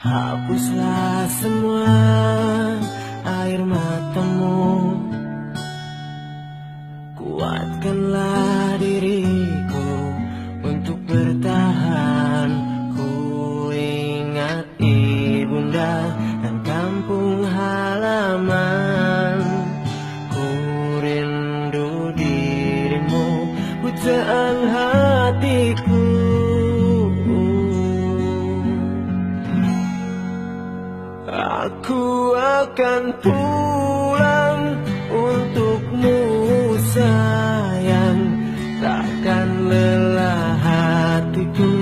Hapuslah semua air matamu, kuatkanlah diriku untuk bertahan. Ku ingat ibunda dan kampung halaman. Ku rindu dirimu, pujaan hatiku. Aku akan pulang untukmu sayang, takkan lelah hatiku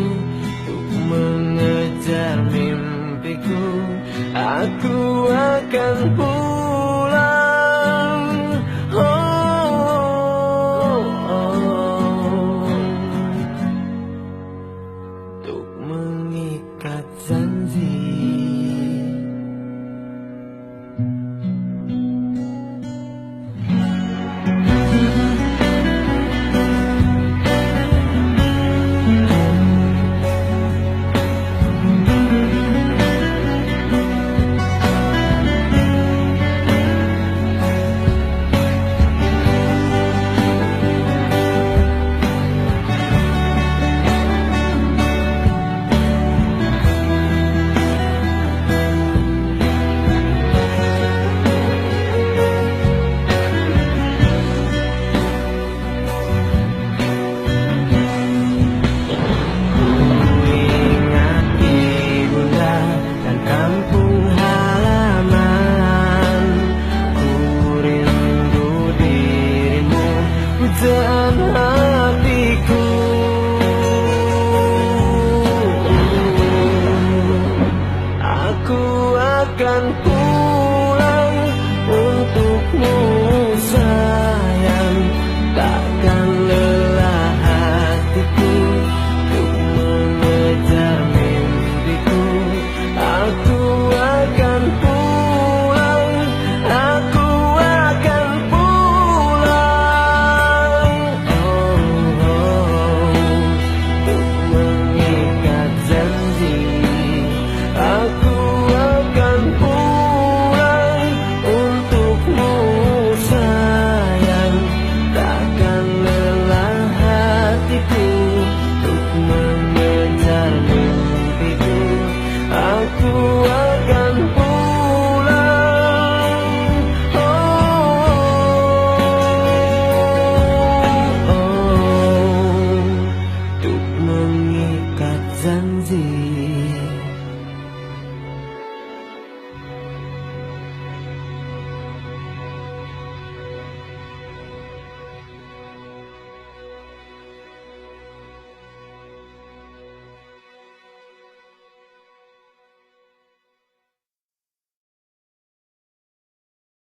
untuk mengejar mimpiku. Aku akan pulang, untuk mengikat janji. Pujaan hatiku, aku akan pulang.